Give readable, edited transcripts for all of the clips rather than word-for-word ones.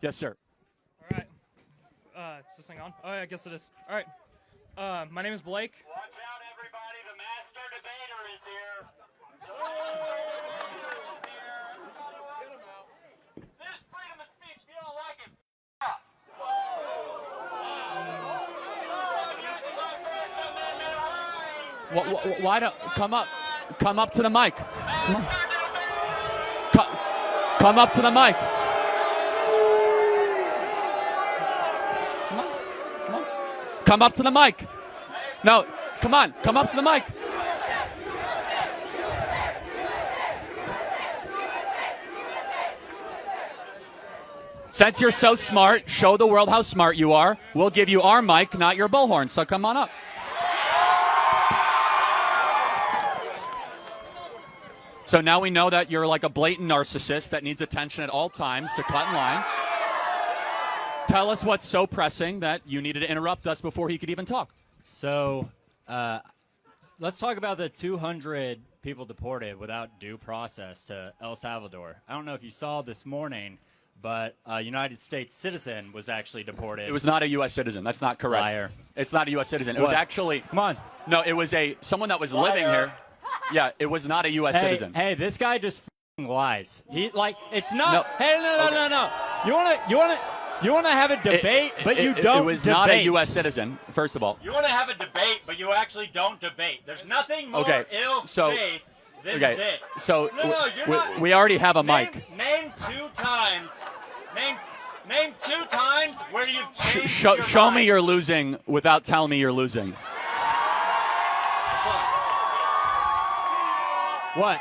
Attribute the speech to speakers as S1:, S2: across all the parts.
S1: Yes, sir.
S2: All right. Is this thing on? Oh, yeah, I guess it is. All right. My name is Blake.
S3: Watch out, everybody. The master debater is here. This is freedom of speech. If you don't like it,
S1: Why don't come up to the mic? Come up to the mic. Come up to the mic. No, come on, come up to the mic. Since you're so smart, show the world how smart you are. We'll give you our mic, not your bullhorn, so come on up. So now we know that you're like a blatant narcissist that needs attention at all times to cut in line. Tell us what's so pressing that you needed to interrupt us before he could even talk.
S4: So let's talk about the 200 people deported without due process to El Salvador. I don't know if you saw this morning, but a United States citizen was actually deported.
S1: It was not a U.S. citizen. That's not correct.
S4: Liar.
S1: It's not a U.S. citizen. It was actually...
S4: Come on.
S1: No, it was someone that was living here. Yeah, it was not a U.S. citizen.
S4: Hey, this guy just lies. It's not.
S1: No.
S4: Hey, no. You wanna have a debate, but you don't.
S1: It was
S4: debate.
S1: not a U.S. citizen. First of all.
S3: you want to have a debate, but you actually don't debate. There's nothing more ill-faith than this.
S1: So
S3: you're not.
S1: we already have a mic.
S3: Name 2 times. Name 2 times where you've changed your
S1: Show me
S3: mind.
S1: you're losing without telling me you're losing.
S4: What?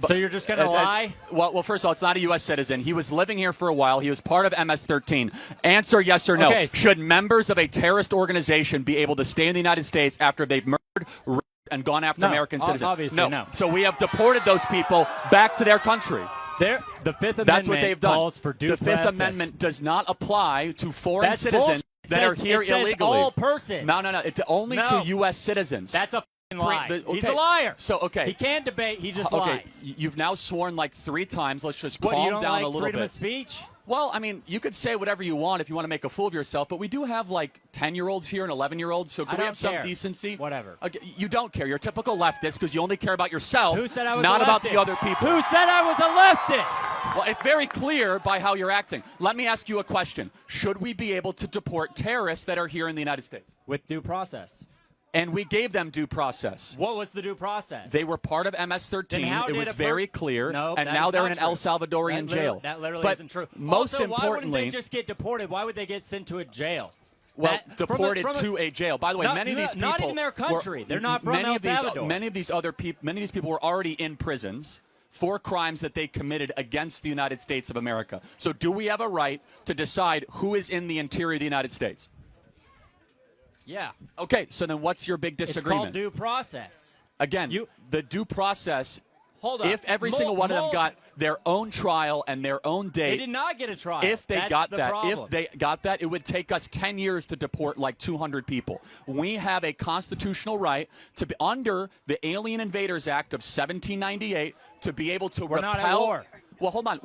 S4: So you're just gonna lie?
S1: Well, first of all, it's not a U.S. citizen. He was living here for a while. He was part of MS-13. Answer yes or no.
S4: Okay.
S1: Should members of a terrorist organization be able to stay in the United States after they've murdered, raped, and gone after American citizens?
S4: Obviously, no.
S1: So we have deported those people back to their country.
S4: The Fifth Amendment
S1: That's what they've done.
S4: calls for due
S1: the Fifth
S4: process.
S1: Amendment does not apply to foreign
S4: That's
S1: citizens
S4: bullshit.
S1: that are here
S4: it says
S1: illegally.
S4: all persons.
S1: No. It's only
S4: No.
S1: to U.S. citizens.
S4: That's a lie. He's
S1: Okay.
S4: a liar.
S1: So, okay.
S4: He can't debate. He just
S1: Okay,
S4: lies.
S1: you've now sworn like 3 times. Let's just
S4: What,
S1: calm
S4: you don't
S1: down
S4: like
S1: a little
S4: freedom
S1: bit.
S4: of speech?
S1: Well, I mean, you could say whatever you want if you want to make a fool of yourself, but we do have like 10-year-olds here and 11-year-olds, so
S4: I
S1: can we
S4: don't
S1: have some
S4: care.
S1: decency?
S4: Whatever.
S1: Okay, you don't care. You're a typical leftist because you only care about yourself,
S4: Who said I was
S1: not
S4: a
S1: about
S4: leftist?
S1: the other people.
S4: Who said I was a leftist?
S1: Well, it's very clear by how you're acting. Let me ask you a question. Should we be able to deport terrorists that are here in the United States?
S4: With due process.
S1: And we gave them due process.
S4: What was the due process?
S1: They were part of MS-13.
S4: Then how
S1: It
S4: did
S1: was
S4: a
S1: very clear.
S4: No,
S1: and
S4: that
S1: now
S4: is
S1: they're
S4: not
S1: in an
S4: true.
S1: El Salvadorian jail.
S4: That literally
S1: but
S4: isn't true.
S1: Most
S4: also,
S1: importantly,
S4: why wouldn't they just get deported? Why would they get sent to a jail?
S1: Well,
S4: That-
S1: deported to a jail. By the way, many of these people
S4: not in their country. They're not from El Salvador.
S1: Many of these people were already in prisons for crimes that they committed against the United States of America. So do we have a right to decide who is in the interior of the United States?
S4: Yeah.
S1: Okay, so then what's your big disagreement?
S4: It's called due process.
S1: Again, the due process,
S4: Hold on.
S1: if every single one of them got their own trial and their own date.
S4: They did not get a trial.
S1: If they
S4: That's
S1: got
S4: the
S1: that,
S4: problem.
S1: if they got that, it would take us 10 years to deport like 200 people. We have a constitutional right to be under the Alien Invaders Act of 1798 to be able to
S4: We're
S1: repel.
S4: not at war.
S1: Well, hold on.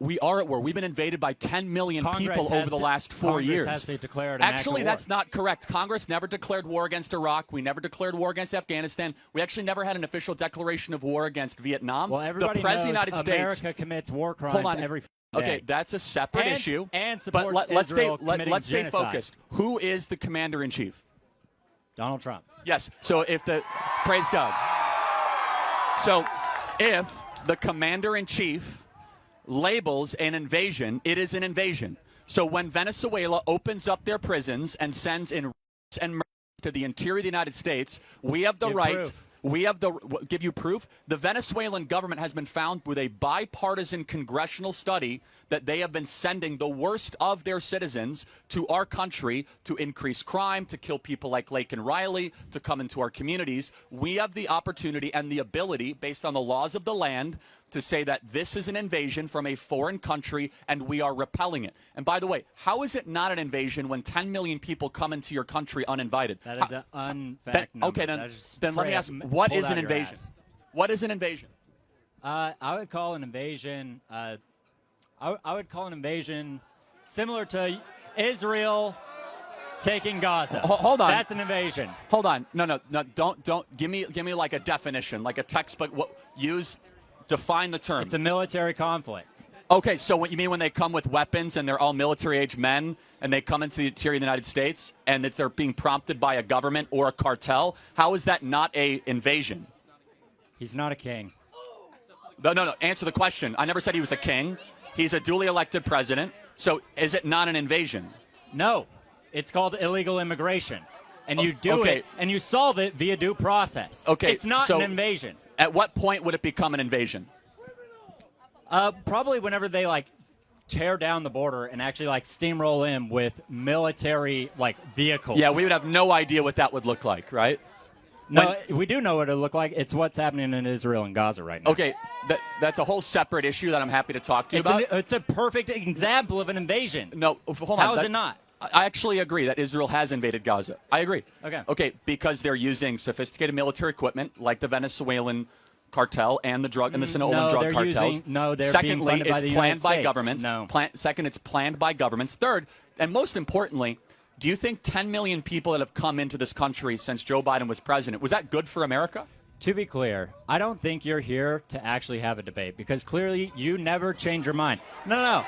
S1: We are at war. We've been invaded by 10 million people over the last 4 years.
S4: Congress has to declare an
S1: Actually,
S4: act of
S1: that's
S4: war.
S1: not correct. Congress never declared war against Iraq. We never declared war against Afghanistan. We actually never had an official declaration of war against Vietnam.
S4: Well, everybody
S1: the President
S4: knows
S1: of the United States.
S4: America commits war crimes
S1: Hold on.
S4: every day.
S1: Okay, that's a separate issue.
S4: And
S1: but
S4: supports
S1: let's stay.
S4: Israel committing
S1: Let's stay
S4: genocide.
S1: focused. Who is the commander-in-chief?
S4: Donald Trump.
S1: Yes. So praise God. So if the commander-in-chief labels an invasion, it is an invasion. So when Venezuela opens up their prisons and sends in and murders to the interior of the United States, we have the
S4: Give
S1: right.
S4: proof.
S1: We have give you proof. The Venezuelan government has been found with a bipartisan congressional study that they have been sending the worst of their citizens to our country to increase crime, to kill people like Lake and Riley, to come into our communities. We have the opportunity and the ability, based on the laws of the land, to say that this is an invasion from a foreign country and we are repelling it. And by the way, how is it not an invasion when 10 million people come into your country uninvited?
S4: That is an unfact number.
S1: Okay,
S4: That is
S1: then let me
S4: straight
S1: ask,
S4: up
S1: what
S4: pulled
S1: is
S4: out
S1: an
S4: your
S1: invasion?
S4: ass.
S1: What is an invasion?
S4: I would call an invasion I would call an invasion similar to Israel taking Gaza.
S1: Hold on.
S4: That's an invasion.
S1: Hold on. No. Don't give me like a definition, like a textbook. Define the term.
S4: It's a military conflict.
S1: Okay, so what you mean when they come with weapons and they're all military-age men and they come into the interior of the United States and that they're being prompted by a government or a cartel? How is that not a invasion?
S4: He's not a king.
S1: No. Answer the question. I never said he was a king. He's a duly elected president. So is it not an invasion?
S4: No. It's called illegal immigration. And you do it, and you solve it via due process.
S1: Okay,
S4: it's not an invasion.
S1: At what point would it become an invasion?
S4: Probably whenever they tear down the border and actually steamroll in with military vehicles.
S1: Yeah, we would have no idea what that would look like, right?
S4: No, we do know what it would look like. It's what's happening in Israel and Gaza right now.
S1: Okay, that's a whole separate issue that I'm happy to talk to you about.
S4: It's a perfect example of an invasion.
S1: No, hold on.
S4: How is it not?
S1: I actually agree that Israel has invaded Gaza. I agree.
S4: Okay,
S1: because they're using sophisticated military equipment like the Venezuelan cartel and the Sinaloan drug cartels.
S4: They're
S1: Secondly,
S4: being funded by the
S1: it's
S4: United
S1: planned by
S4: States.
S1: governments.
S4: No.
S1: Second, it's planned by governments. Third, and most importantly, do you think 10 million people that have come into this country since Joe Biden was president, was that good for America?
S4: To be clear, I don't think you're here to actually have a debate because clearly you never change your mind. No.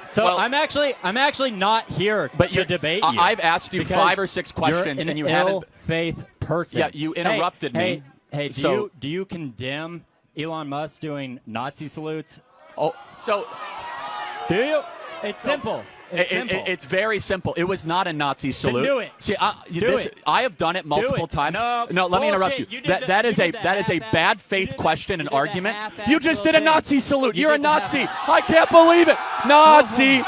S4: So
S1: well,
S4: I'm actually not here to debate you.
S1: I've asked you 5 or 6 questions and you haven't.
S4: Faith person.
S1: Yeah, you interrupted me.
S4: Hey, do you condemn Elon Musk doing Nazi salutes?
S1: Oh, so
S4: do you? It's simple.
S1: It's very simple. It was not a Nazi salute.
S4: Then do it.
S1: See,
S4: do it.
S1: I have done it multiple times.
S4: No,
S1: let me interrupt you. That is a bad faith question and argument. You just did a Nazi salute. You're a Nazi. I can't believe it. Nazi.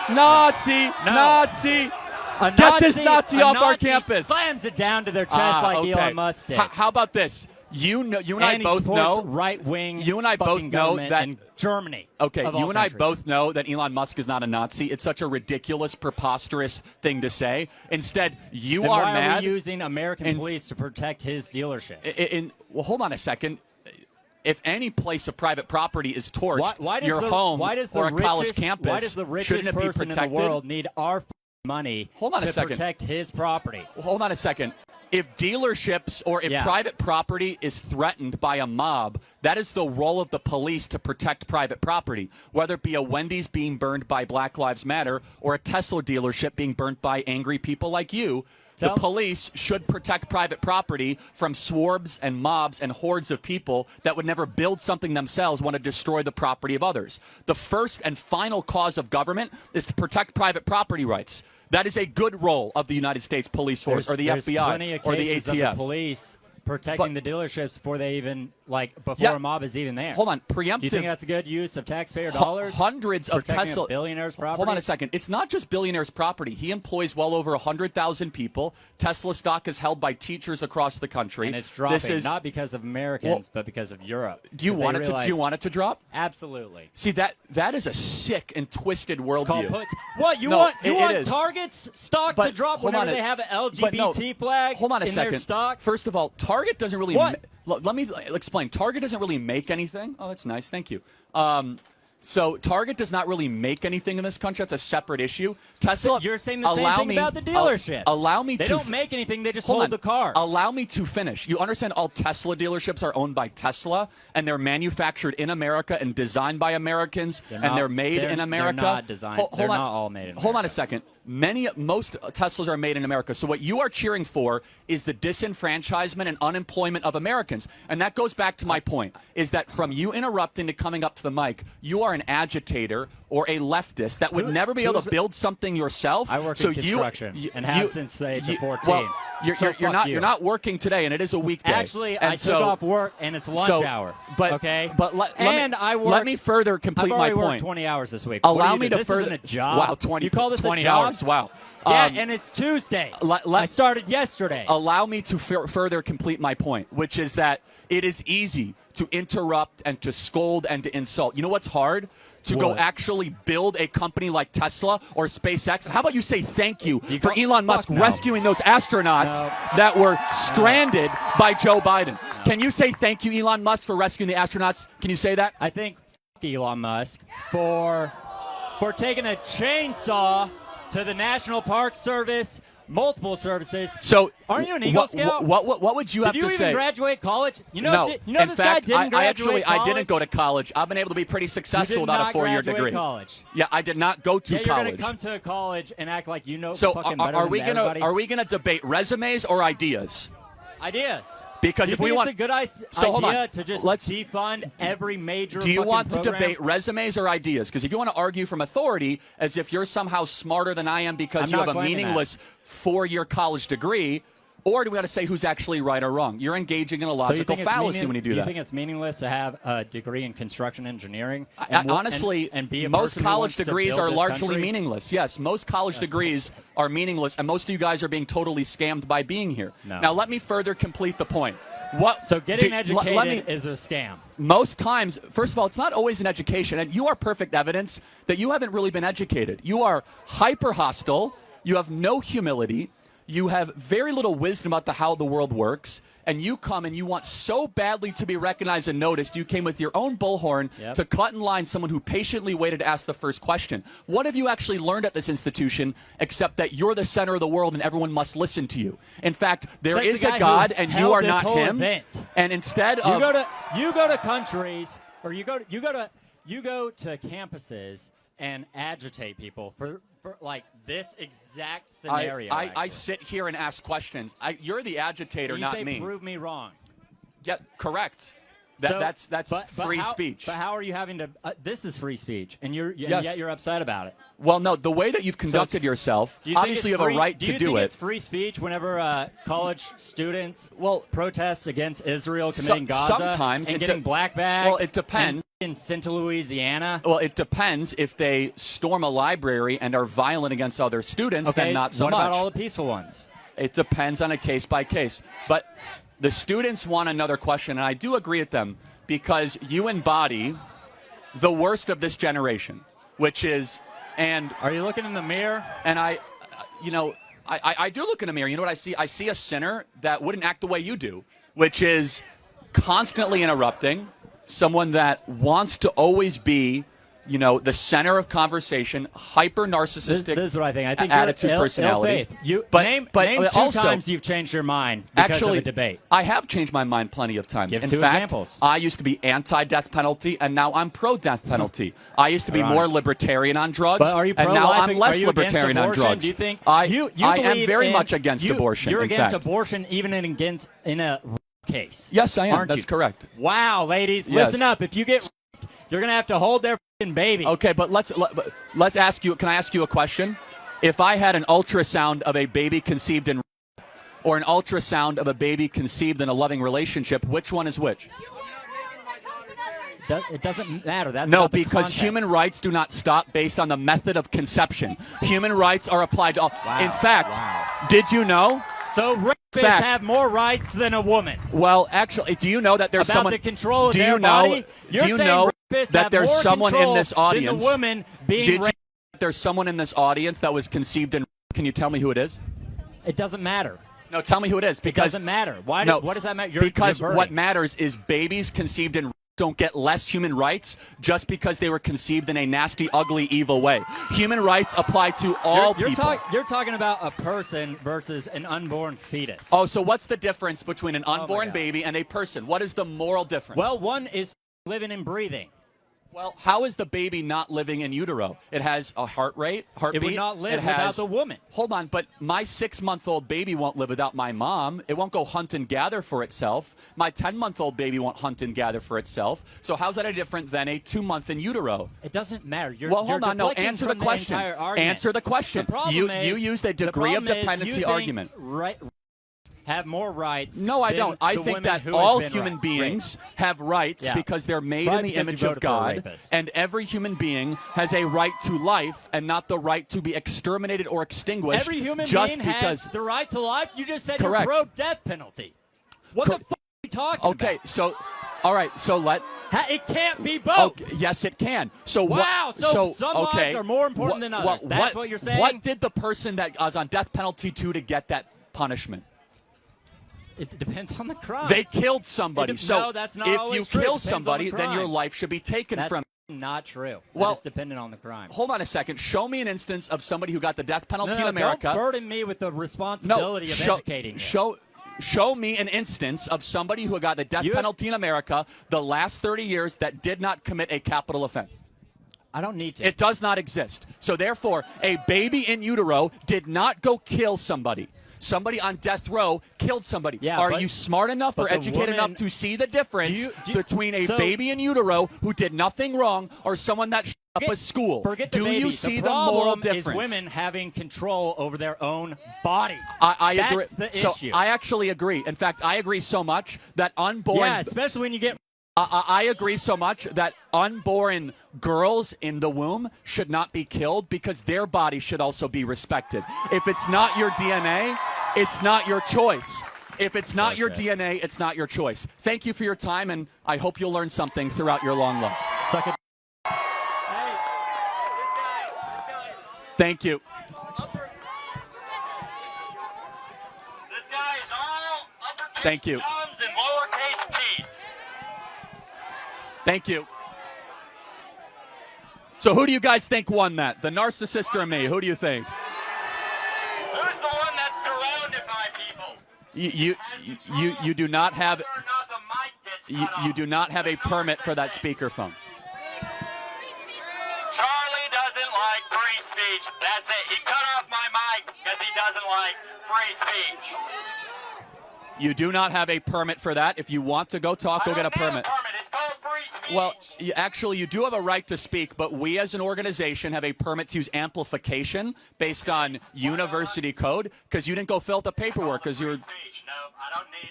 S1: Get this Nazi off our campus.
S4: Slams it down to their chest like Elon Musk did.
S1: How about this? You and I both know
S4: right-wing.
S1: You and I both know that
S4: in Germany.
S1: Okay, you and I both know that Elon Musk is not a Nazi. It's such a ridiculous, preposterous thing to say. Instead, you
S4: then
S1: are
S4: why
S1: mad.
S4: Why are we using American police to protect his dealerships?
S1: Well, hold on a second. If any place of private property is torched,
S4: why does
S1: your home or a college campus,
S4: why does the richest person in the world need our money to protect his property?
S1: Hold on a second. If dealerships or if private property is threatened by a mob, that is the role of the police to protect private property, whether it be a Wendy's being burned by Black Lives Matter or a Tesla dealership being burnt by angry people like you. The police should protect private property from swarms and mobs and hordes of people that would never build something themselves, want to destroy the property of others. The first and final cause of government is to protect private property rights. That is a good role of the United States Police Force or the FBI or the ATF.
S4: Of the police protecting the dealerships before they even before a mob is even there.
S1: Hold on, preemptive.
S4: Do you think that's a good use of taxpayer dollars?
S1: Hundreds of Tesla
S4: billionaires' property.
S1: Hold on a second. It's not just billionaires' property. He employs well over 100,000 people. Tesla stock is held by teachers across the country,
S4: and it's dropping not because of Americans, but because of Europe.
S1: Do you want it to? Do you want it to drop?
S4: Absolutely.
S1: See that is a sick and twisted worldview.
S4: What you want? You want Target's stock to drop whenever they have an LGBT flag?
S1: Hold on a second.
S4: Their stock?
S1: First of all, Target doesn't really. Let me explain. Target doesn't really make anything. Oh, that's nice. Thank you. So Target does not really make anything in this country. That's a separate issue. Tesla.
S4: You're saying the same thing about the dealerships.
S1: Allow me to.
S4: They don't make anything. They just hold the cars.
S1: Allow me to finish. You understand? All Tesla dealerships are owned by Tesla, and they're manufactured in America and designed by Americans, they're made in America.
S4: They're not designed. They're not all made in America.
S1: Hold on a second. Most Teslas are made in America. So what you are cheering for is the disenfranchisement and unemployment of Americans. And that goes back to my point, is that from you interrupting to coming up to the mic, you are an agitator or a leftist that would never be able to build something yourself.
S4: I work in construction and have since the age of 14.
S1: Well, you're not working today, and it is a weekday.
S4: Actually, I took off work, and it's lunch hour.
S1: But let me further complete my point.
S4: I've already worked 20 hours this week.
S1: Allow me to
S4: this
S1: further.
S4: Isn't a job.
S1: Wow, 20.
S4: You call this
S1: 20
S4: a job?
S1: hours. Wow.
S4: Yeah, and it's Tuesday. I started yesterday.
S1: Allow me to further complete my point, which is that it is easy to interrupt and to scold and to insult. You know what's hard? To go actually build a company like Tesla or SpaceX. How about you say thank you for Elon Musk rescuing those astronauts that were stranded by Joe Biden? Can you say thank you, Elon Musk, for rescuing the astronauts? Can you say that?
S4: I think Elon Musk for for taking a chainsaw to the National Park Service, multiple services.
S1: So,
S4: aren't you an Eagle Scout?
S1: What would you have to say?
S4: Did you even graduate college? You know,
S1: No.
S4: you know
S1: In
S4: this
S1: fact,
S4: guy didn't graduate college?
S1: I didn't go to college. I've been able to be pretty successful without a 4-year degree.
S4: College.
S1: Yeah, I did not go to
S4: You're
S1: college.
S4: going to come to college and act like you know
S1: So
S4: fucking better
S1: are we
S4: than
S1: gonna
S4: everybody?
S1: are we gonna debate resumes or ideas?
S4: Ideas.
S1: Because
S4: Do you
S1: if we
S4: think
S1: want,
S4: it's a good
S1: so hold
S4: idea
S1: on.
S4: to just
S1: Let's
S4: defund every major.
S1: Do you
S4: fucking
S1: want to
S4: program?
S1: debate resumes or ideas? Because if you want to argue from authority as if you're somehow smarter than I am because
S4: I'm
S1: you
S4: not
S1: have a
S4: claiming
S1: meaningless 4-year college degree, or do we want to say who's actually right or wrong? You're engaging in a logical fallacy when you do that.
S4: You think it's meaningless to have a degree in construction engineering?
S1: Honestly,
S4: and be a
S1: most
S4: person who
S1: college
S4: wants to
S1: degrees
S4: build
S1: are
S4: this
S1: largely
S4: country?
S1: meaningless. Yes, most college degrees are meaningless, and most of you guys are being totally scammed by being here.
S4: No.
S1: Now, let me further complete the point.
S4: So getting educated is a scam.
S1: Most times, first of all, it's not always an education, and you are perfect evidence that you haven't really been educated. You are hyper hostile. You have no humility. You have very little wisdom about how the world works, and you come and you want so badly to be recognized and noticed, you came with your own bullhorn to cut in line someone who patiently waited to ask the first question. What have you actually learned at this institution except that you're the center of the world and everyone must listen to you? In fact, there is a God and you are not him. And instead of
S4: you go to countries or you go to campuses and agitate people for like this exact scenario.
S1: I sit here and ask questions. You're the agitator, not me.
S4: Prove me wrong.
S1: Yeah, correct. That's free speech.
S4: But how are you having to? This is free speech, and yet you're upset about it.
S1: Well, no, the way that you've conducted yourself, obviously you have a right to do it.
S4: Do you think it's free speech whenever college students protest against Israel committing Gaza
S1: sometimes
S4: and getting black bagged?
S1: Well, it depends.
S4: In Central Louisiana?
S1: Well, it depends. If they storm a library and are violent against other students, then not so much.
S4: What about all the peaceful ones?
S1: It depends on a case by case. But the students want another question, and I do agree with them because you embody the worst of this generation, which is, and
S4: are you looking in the mirror?
S1: And I do look in the mirror. You know what I see? I see a sinner that wouldn't act the way you do, which is constantly interrupting, someone that wants to always be, the center of conversation, hyper narcissistic.
S4: This is what I think. I think
S1: attitude,
S4: you're
S1: personality.
S4: Name two times you've changed your mind because of a debate.
S1: I have changed my mind plenty of times.
S4: Give
S1: In
S4: two
S1: fact,
S4: examples.
S1: I used to be anti-death penalty, and now I'm pro-death penalty. I used to be more libertarian on drugs,
S4: but are you
S1: and now I'm less
S4: are you
S1: libertarian on drugs.
S4: Do you think
S1: I
S4: I
S1: am very much against abortion.
S4: You're
S1: in
S4: against
S1: fact.
S4: abortion, even in a case.
S1: Yes, I am.
S4: Aren't
S1: That's
S4: you?
S1: correct.
S4: Wow, ladies,
S1: Yes.
S4: listen up. If you get raped, you're gonna have to hold their fucking baby.
S1: Okay, but let's ask you. Can I ask you a question? If I had an ultrasound of a baby conceived in or an ultrasound of a baby conceived in a loving relationship, which one is which?
S4: It doesn't matter. That's
S1: no,
S4: about the
S1: because
S4: context.
S1: human rights do not stop based on the method of conception. Human rights are applied to all.
S4: Wow.
S1: In fact, did you know?
S4: So rapists have more rights than a woman.
S1: Well, actually, do you know that there's
S4: about
S1: someone?
S4: the control of
S1: do
S4: their
S1: you know?
S4: body?
S1: Do you know that there's someone in this audience?
S4: Than the woman being
S1: did you know
S4: raped?
S1: that there's someone in this audience that was conceived in? Can you tell me who it is?
S4: It doesn't matter.
S1: No, tell me who it is. Because
S4: it doesn't matter. Why?
S1: No,
S4: what does that matter?
S1: Because
S4: you're
S1: what matters is babies conceived in don't get less human rights just because they were conceived in a nasty, ugly, evil way. Human rights apply to all people.
S4: You're talking about a person versus an unborn fetus.
S1: Oh, so what's the difference between an unborn baby and a person? What is the moral difference?
S4: Well, one is living and breathing.
S1: Well, how is the baby not living in utero? It has a heartbeat.
S4: It would not live without the woman.
S1: Hold on, but my 6-month-old baby won't live without my mom. It won't go hunt and gather for itself. My 10-month-old baby won't hunt and gather for itself. So how's that any different than a 2-month in utero?
S4: It doesn't matter.
S1: Hold on. No, answer the question. Answer the question. You used a degree of dependency argument.
S4: Right. Have more rights.
S1: No, I don't. I think that all human beings have rights because they're made in the image of God, and every human being has a right to life and not the right to be exterminated or extinguished.
S4: Every human
S1: just
S4: being
S1: because
S4: has the right to life. You just said
S1: Correct.
S4: you're pro-death penalty. What the fuck are you talking about?
S1: Okay, so all right, so
S4: it can't be both.
S1: Okay, yes, it can. So
S4: wow. So some lives are more important than others. That's what you're saying.
S1: What did the person that was on death penalty do to get that punishment?
S4: It depends on the crime.
S1: They killed somebody.
S4: No, that's not
S1: if
S4: always
S1: you
S4: true.
S1: kill
S4: It depends on
S1: somebody,
S4: the
S1: then your
S4: crime.
S1: life should be taken from you.
S4: not true.
S1: Well,
S4: it's dependent on the crime.
S1: Hold on a second. Show me an instance of somebody who got the death penalty in America.
S4: Don't burden me with the responsibility of educating you.
S1: Show me an instance of somebody who got the death penalty in America the last 30 years that did not commit a capital offense.
S4: I don't need to.
S1: It does not exist. So therefore, a baby in utero did not go kill somebody. Somebody on death row killed somebody.
S4: Yeah,
S1: Are you smart enough or educated enough to see the difference between a baby in utero who did nothing wrong or someone that shut up a school?
S4: Do
S1: you see the moral difference?
S4: Is women having control over their own body.
S1: I agree.
S4: That's the issue.
S1: I actually agree. In fact, I agree so much that unborn.
S4: Yeah, especially when you get.
S1: I agree so much that unborn girls in the womb should not be killed because their body should also be respected. If it's not your DNA, it's not your choice. If it's not your DNA, it's not your choice. Thank you for your time, and I hope you'll learn something throughout your long life.
S4: Suck it.
S1: Thank you.
S3: This guy is all uppercase
S1: Thank you.
S3: thumbs and lowercase t.
S1: Thank you. So who do you guys think won that? The narcissist or me? Who do you think?
S3: Who's the one that's surrounded by people?
S1: You do not have
S3: Whether or not the mic gets cut
S1: you
S3: off.
S1: do not have a permit for that speakerphone.
S3: Charlie doesn't like free speech. That's it. He cut off my mic because he doesn't like free speech.
S1: You do not have a permit for that. If you want to go talk, go get a permit.
S3: It's called free speech.
S1: Well, actually, you do have a right to speak, but we as an organization have a permit to use amplification based on university code because you didn't go fill out the paperwork because you were.
S3: No, I don't need.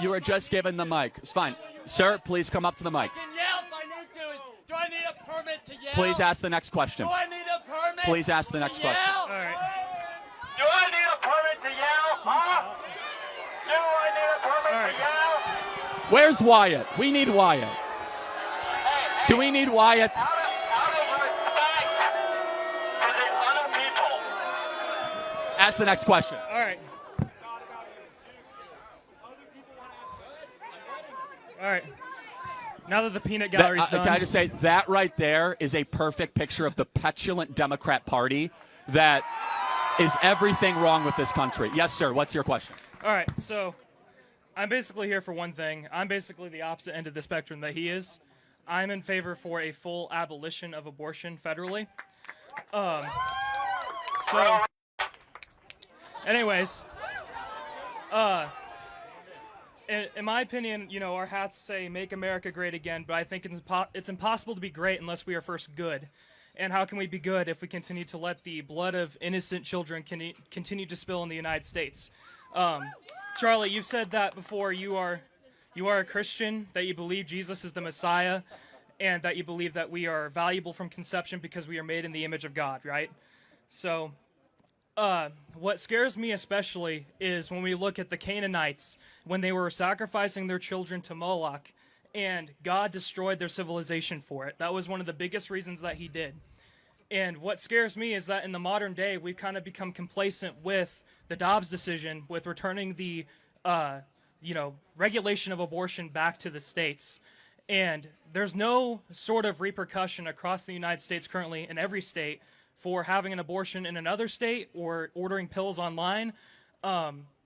S1: You were just given the mic. It's fine. Sir, please come up to the mic.
S5: I can yell if I need to. Do I need a permit to yell?
S1: Please ask the next question.
S5: Do I need a permit?
S1: Please ask the next
S5: to
S1: question.
S5: yell?
S2: All right.
S3: Do I need a permit to yell? Huh? Do I need a permit
S2: All right.
S3: to yell?
S1: Where's Wyatt? We need Wyatt. Do we need Wyatt?
S3: Out of respect for the other people.
S1: Ask the next question.
S2: All right. All right. Now that the peanut gallery's done.
S1: Can I just say, that right there is a perfect picture of the petulant Democrat Party that is everything wrong with this country. Yes, sir. What's your question?
S2: All right, so I'm basically here for one thing. I'm basically the opposite end of the spectrum that he is. I'm in favor for a full abolition of abortion federally. So, anyways, in my opinion, you know, our hats say "Make America Great Again," but I think it's impossible to be great unless we are first good. And how can we be good if we continue to let the blood of innocent children continue to spill in the United States? Charlie, you've said that before. You are a Christian, that you believe Jesus is the Messiah, and that you believe that we are valuable from conception because we are made in the image of God, right? So, what scares me especially is when we look at the Canaanites, when they were sacrificing their children to Moloch, and God destroyed their civilization for it. That was one of the biggest reasons that he did. And what scares me is that in the modern day, we've kind of become complacent with the Dobbs decision, with returning the, regulation of abortion back to the states. And there's no sort of repercussion across the United States currently in every state for having an abortion in another state or ordering pills online.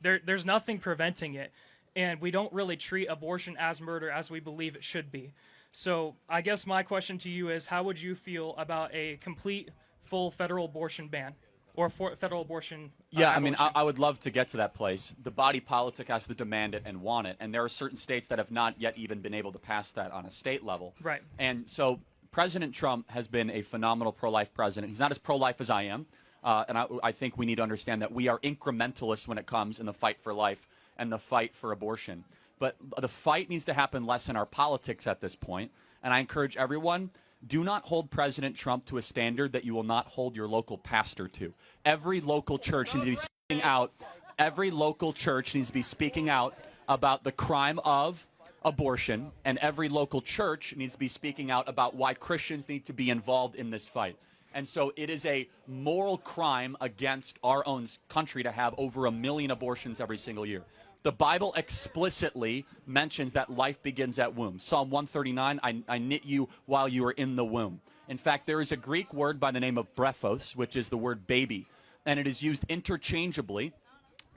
S2: There's nothing preventing it. And we don't really treat abortion as murder as we believe it should be. So I guess my question to you is, how would you feel about a complete, full federal abortion ban? Or federal abortion
S1: I mean, I would love to get to that place. The body politic has to demand it and want it. And there are certain states that have not yet even been able to pass that on a state level.
S2: Right.
S1: And so President Trump has been a phenomenal pro-life president. He's not as pro-life as I am. And I think we need to understand that we are incrementalists when it comes in the fight for life and the fight for abortion. But the fight needs to happen less in our politics at this point. And I encourage everyone, do not hold President Trump to a standard that you will not hold your local pastor to. Every local church needs to be speaking out. Every local church needs to be speaking out about the crime of abortion, and every local church needs to be speaking out about why Christians need to be involved in this fight. And so it is a moral crime against our own country to have over 1 million abortions every single year. The Bible explicitly mentions that life begins at womb. Psalm 139, I knit you while you are in the womb. In fact, there is a Greek word by the name of brephos, which is the word baby, and it is used interchangeably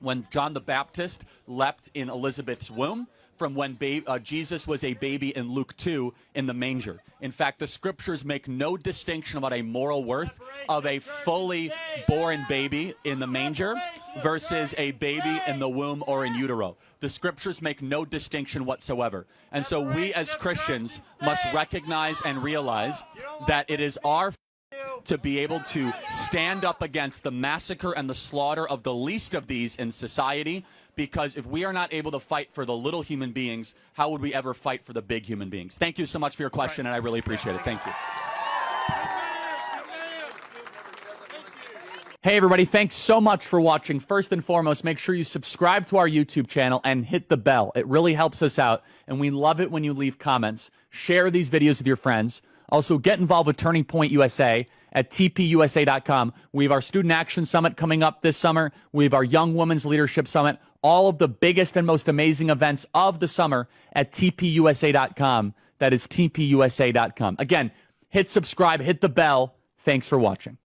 S1: when John the Baptist leapt in Elizabeth's womb from when Jesus was a baby in Luke 2 in the manger. In fact, the scriptures make no distinction about a moral worth of a fully born baby in the manger versus a baby in the womb or in utero. The scriptures make no distinction whatsoever. And so we as Christians must recognize and realize that it is our to be able to stand up against the massacre and the slaughter of the least of these in society, because if we are not able to fight for the little human beings, how would we ever fight for the big human beings? Thank you so much for your question, and I really appreciate it. Thank you. Hey, everybody. Thanks so much for watching. First and foremost, make sure you subscribe to our YouTube channel and hit the bell. It really helps us out, and we love it when you leave comments. Share these videos with your friends. Also, get involved with Turning Point USA at tpusa.com. We have our Student Action Summit coming up this summer. We have our Young Women's Leadership Summit. All of the biggest and most amazing events of the summer at tpusa.com. That is tpusa.com. Again, hit subscribe, hit the bell. Thanks for watching.